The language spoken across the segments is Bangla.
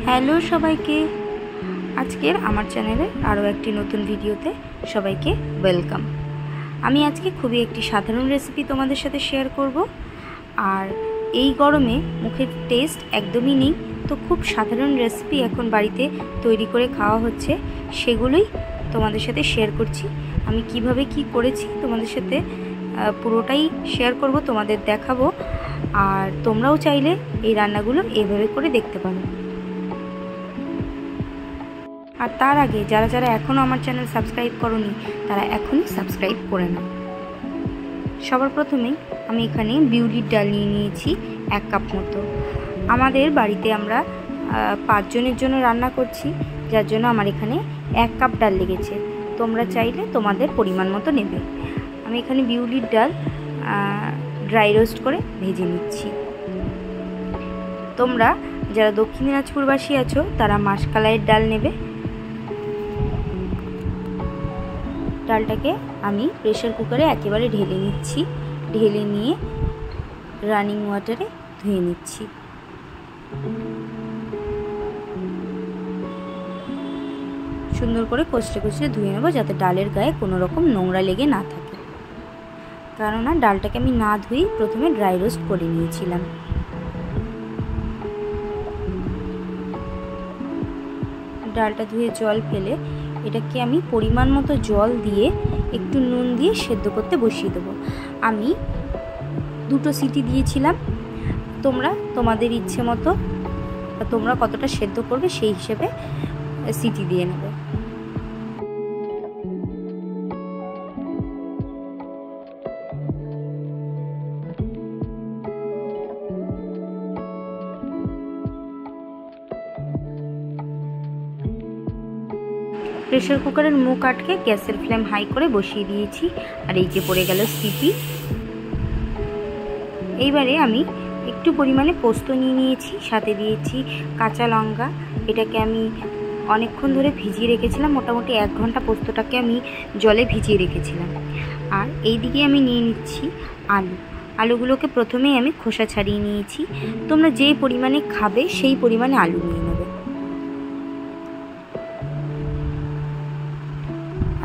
হ্যালো সবাইকে, আজকের আমার চ্যানেলে আরও একটি নতুন ভিডিওতে সবাইকে ওয়েলকাম। আমি আজকে খুবই একটি সাধারণ রেসিপি তোমাদের সাথে শেয়ার করব। আর এই গরমে মুখের টেস্ট একদমই নেই, তো খুব সাধারণ রেসিপি এখন বাড়িতে তৈরি করে খাওয়া হচ্ছে, সেগুলোই তোমাদের সাথে শেয়ার করছি। আমি কিভাবে কি করেছি তোমাদের সাথে পুরোটাই শেয়ার করব, তোমাদের দেখাবো। আর তোমরাও চাইলে এই রান্নাগুলো এইভাবে করে দেখতে পারো। আর তার আগে যারা যারা এখনও আমার চ্যানেল সাবস্ক্রাইব করোনি তারা এখনই সাবস্ক্রাইব করে নাও। সবার প্রথমেই আমি এখানে বিউলির ডাল নিয়ে নিয়েছি 1 কাপ মতো। আমাদের বাড়িতে আমরা 5 জনের জন্য রান্না করছি, যার জন্য আমার এখানে 1 কাপ ডাল লেগেছে। তোমরা চাইলে তোমাদের পরিমাণ মতো নেবে। আমি এখানে বিউলির ডাল ড্রাই রোস্ট করে ভেজে নিচ্ছি। তোমরা যারা দক্ষিণ দিনাজপুরবাসী আছো তারা মাসকলাইয়ের ডাল নেবে। ডালটাকে আমি প্রেসার কুকারে একেবারে ঢেলে নিচ্ছি। ঢেলে নিয়ে রানিং ওয়াটারে ধুয়ে নিচ্ছি। সুন্দর করে কষলে কষলে ধুয়ে নেব, যাতে ডালের গায়ে কোনো রকম নোংরা লেগে না থাকে। কেননা ডালটাকে আমি না ধুয়েই প্রথমে ড্রাই রোস্ট করে নিয়েছিলাম। ডালটা ধুয়ে জল ফেলে এটাকে আমি পরিমাণ মতো জল দিয়ে একটু নুন দিয়ে সেদ্ধ করতে বসিয়ে দেবো। আমি 2টো সিটি দিয়েছিলাম। তোমরা তোমাদের ইচ্ছে মতো তোমরা কতটা সেদ্ধ করবে সেই হিসেবে সিটি দিয়ে নেবে। প্রেসার কুকারের মুখ আটকে গ্যাসের ফ্লেম হাই করে বসিয়ে দিয়েছি। আর এই যে পড়ে গেল সিটি। এইবারে আমি একটু পরিমাণে পোস্ত নিয়ে নিয়েছি, সাথে দিয়েছি কাঁচা লঙ্কা। এটাকে আমি অনেকক্ষণ ধরে ভিজিয়ে রেখেছিলাম, মোটামুটি 1 ঘন্টা পোস্তটাকে আমি জলে ভিজিয়ে রেখেছিলাম। আর এই দিকে আমি নিয়ে নিচ্ছি আলুগুলোকে প্রথমেই আমি খোসা ছাড়িয়ে নিয়েছি। তোমরা যেই পরিমাণে খাবে সেই পরিমাণে আলু নিয়ে নেবে।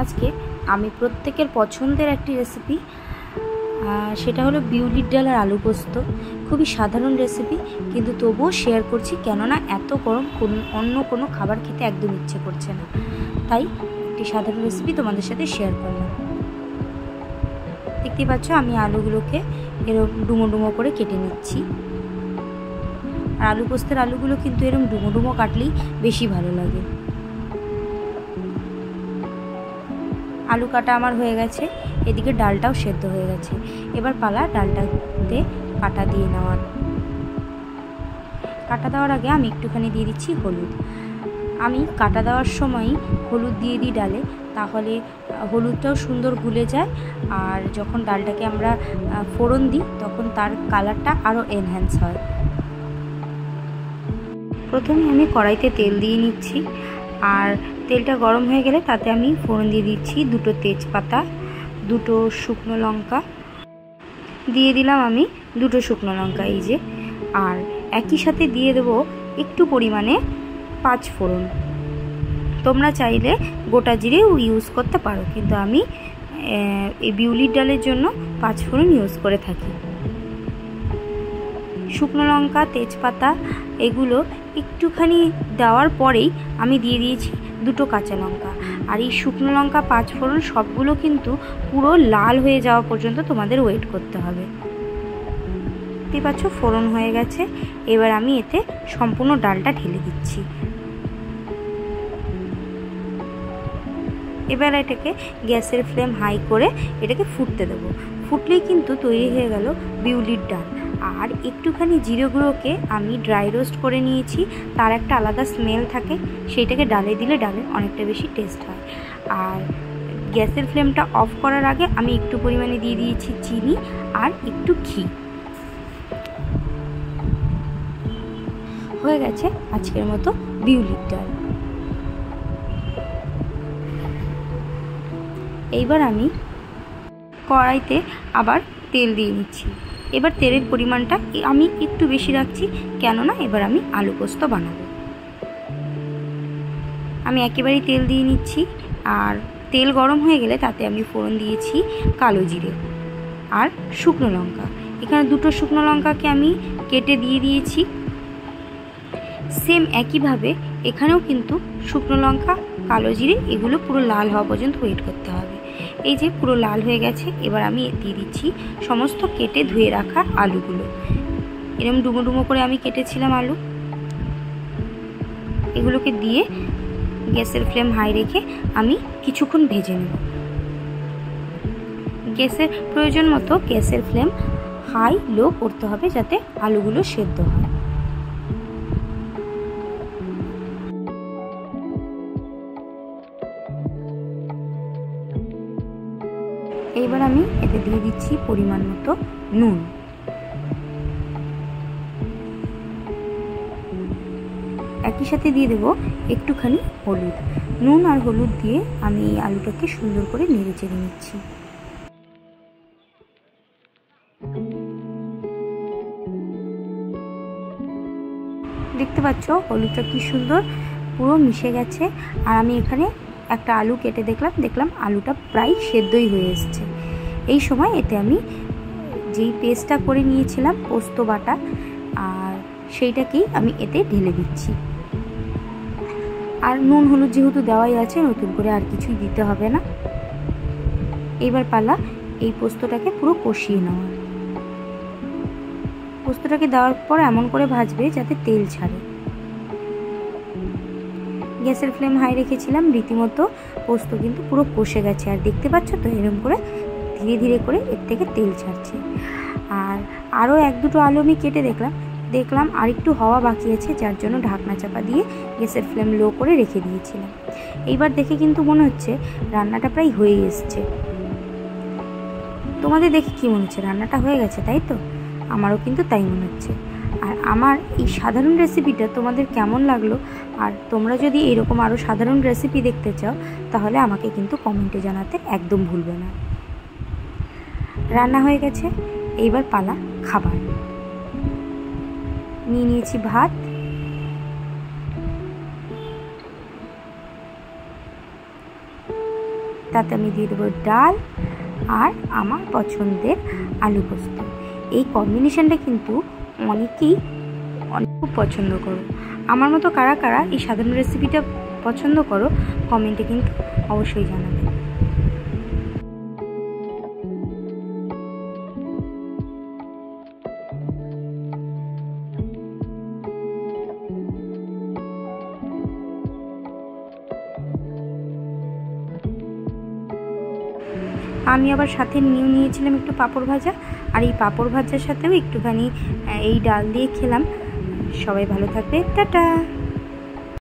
আজকে আমি প্রত্যেকের পছন্দের একটি রেসিপি, সেটা হলো বিউলির ডাল আর আলু পোস্ত। খুবই সাধারণ রেসিপি, কিন্তু তবুও শেয়ার করছি, কেননা এত গরম অন্য কোনো খাবার খেতে একদম ইচ্ছে করছে না, তাই একটি সাধারণ রেসিপি তোমাদের সাথে শেয়ার করলাম। দেখতে পাচ্ছ আমি আলুগুলোকে এরকম ডুমো ডুমো করে কেটে নিচ্ছি। আর আলু পোস্তের আলুগুলো কিন্তু এরকম ডুমো ডুমো কাটলেই বেশি ভালো লাগে। আলু কাটা আমার হয়ে গেছে, এদিকে ডালটাও সেদ্ধ হয়ে গেছে। এবার পালা ডালটাতে কাটা দিয়ে নেওয়ার। কাটা দেওয়ার আগে আমি একটুখানি দিয়ে দিচ্ছি হলুদ। আমি কাটা দেওয়ার সময়ই হলুদ দিয়ে দিই ডালে, তাহলে হলুদটাও সুন্দর গুলে যায়। আর যখন ডালটাকে আমরা ফোড়ন দিই তখন তার কালারটা আরও এনহ্যান্স হয়। প্রথমে আমি কড়াইতে তেল দিয়ে নিচ্ছি। আর তেলটা গরম হয়ে গেলে তাতে আমি ফোড়ন দিয়ে দিচ্ছি 2টো তেজপাতা, 2টো শুকনো লঙ্কা দিয়ে দিলাম। আমি 2টো শুকনো লঙ্কা এই যে। আর একই সাথে দিয়ে দেবো একটু পরিমাণে 5 ফোড়ন। তোমরা চাইলে গোটা জিরেও ইউজ করতে পারো, কিন্তু আমি এই বিউলির ডালের জন্য 5 ফোড়ন ইউজ করে থাকি। শুকনো লঙ্কা, তেজপাতা এগুলো একটুখানি দেওয়ার পরেই আমি দিয়ে দিয়েছি 2টো কাঁচা লঙ্কা। আর এই শুকনো লঙ্কা 5 ফোড়ন সবগুলো কিন্তু পুরো লাল হয়ে যাওয়া পর্যন্ত তোমাদের ওয়েট করতে হবে। দেখতে পাচ্ছ ফোড়ন হয়ে গেছে। এবার আমি এতে সম্পূর্ণ ডালটা ঢেলে দিচ্ছি। এবার এটাকে গ্যাসের ফ্লেম হাই করে এটাকে ফুটতে দেবো। ফুটলেই কিন্তু তৈরি হয়ে গেল বিউলির ডাল। আর একটুখানি জিরে গুঁড়োকে আমি ড্রাই রোস্ট করে নিয়েছি, তার একটা আলাদা স্মেল থাকে, সেইটাকে ডালে দিলে ডালে অনেকটা বেশি টেস্ট হয়। আর গ্যাসের ফ্লেমটা অফ করার আগে আমি একটু পরিমাণে দিয়ে দিয়েছি চিনি আর একটু ঘি। হয়ে গেছে আজকের মতো বিউলির ডাল। এইবার আমি কড়াইতে আবার তেল দিয়ে নিচ্ছি। এবার তেলের পরিমাণটা আমি একটু বেশি রাখছি, কেননা এবার আমি আলু পোস্ত বানাবো। আমি একেবারেই তেল দিয়ে নিচ্ছি। আর তেল গরম হয়ে গেলে তাতে আমি ফোড়ন দিয়েছি কালো জিরে আর শুকনো লঙ্কা। এখানে দুটো শুকনো লঙ্কাকে আমি কেটে দিয়ে দিয়েছি। সেম একইভাবে এখানেও কিন্তু শুকনো লঙ্কা, কালো জিরে এগুলো পুরো লাল হওয়া পর্যন্ত ওয়েট করতে হবে। এই যে পুরো লাল হয়ে গেছে, এবার আমি দিয়ে দিচ্ছি সমস্ত কেটে ধুয়ে রাখা আলুগুলো। এরকম ডুমো ডুমো করে আমি কেটেছিলাম আলু। এগুলোকে দিয়ে গ্যাসের ফ্লেম হাই রেখে আমি কিছুক্ষণ ভেজে নেব। গ্যাসের প্রয়োজন মতো গ্যাসের ফ্লেম হাই লো করতে হবে যাতে আলুগুলো সেদ্ধ হয়। এইবার আমি এতে দিয়ে দিচ্ছি পরিমাণ মতো নুন। একই সাথে দিয়ে দেব একটুখানি হলুদ। নুন আর হলুদ দিয়ে আমি এই আলুটাকে সুন্দর করে নেড়ে চেড়ে নিচ্ছি। দেখতে পাচ্ছ হলুদটা কি সুন্দর পুরো মিশে গেছে। আর আমি এখানে একটা আলু কেটে দেখলাম আলুটা প্রায় সেদ্ধই হয়ে এসছে। এই সময় এতে আমি যেই পেস্টটা করে নিয়েছিলাম পোস্ত বাটা, আর সেইটাকেই আমি এতে ঢেলে দিচ্ছি। আর নুন হলুদ যেহেতু দেওয়াই আছে, নতুন করে আর কিছুই দিতে হবে না। এইবার পালা এই পোস্তটাকে পুরো কষিয়ে নেওয়া। পোস্তটাকে দেওয়ার পর এমন করে ভাজবে যাতে তেল ছাড়ে। গ্যাসের ফ্লেম হাই রেখেছিলাম, রীতিমতো পোস্ত কিন্তু পুরো কষে গেছে। আর দেখতে পাচ্ছ তো এরকম করে ধীরে ধীরে করে এর থেকে তেল ছাড়ছে। আর আরও এক দুটো আলু আমি কেটে দেখলাম আর একটু হওয়া বাকি আছে, যার জন্য ঢাকনা চাপা দিয়ে গ্যাসের ফ্লেম লো করে রেখে দিয়েছিলাম। এইবার দেখে কিন্তু মনে হচ্ছে রান্নাটা প্রায় হয়ে এসছে। তোমাদের দেখে কি মনে হচ্ছে? রান্নাটা হয়ে গেছে, তাই তো? আমারও কিন্তু তাই মনে হচ্ছে। আর আমার এই সাধারণ রেসিপিটা তোমাদের কেমন লাগলো, আর তোমরা যদি এরকম আরও সাধারণ রেসিপি দেখতে চাও তাহলে আমাকে কিন্তু কমেন্টে জানাতে একদম ভুলবে না। রান্না হয়ে গেছে, এইবার পালা খাবার। নিয়ে নিয়েছি ভাত, তাতে আমি দিয়ে দেবো ডাল আর আমার পছন্দের আলু পোস্ত। এই কম্বিনেশনটা কিন্তু অনেকেই খুব পছন্দ করো। আমার মতো কারা কারা এই সাধারণ রেসিপিটা পছন্দ করো কমেন্টে কিন্তু অবশ্যই জানাবে। আমি আবার সাথে নিয়েছিলাম একটু পাঁপড় ভাজা, আর এই পাঁপড় ভাজার সাথেও একটুখানি এই ডাল দিয়ে খেলাম। সবাই ভালো থাকবে, টাটা।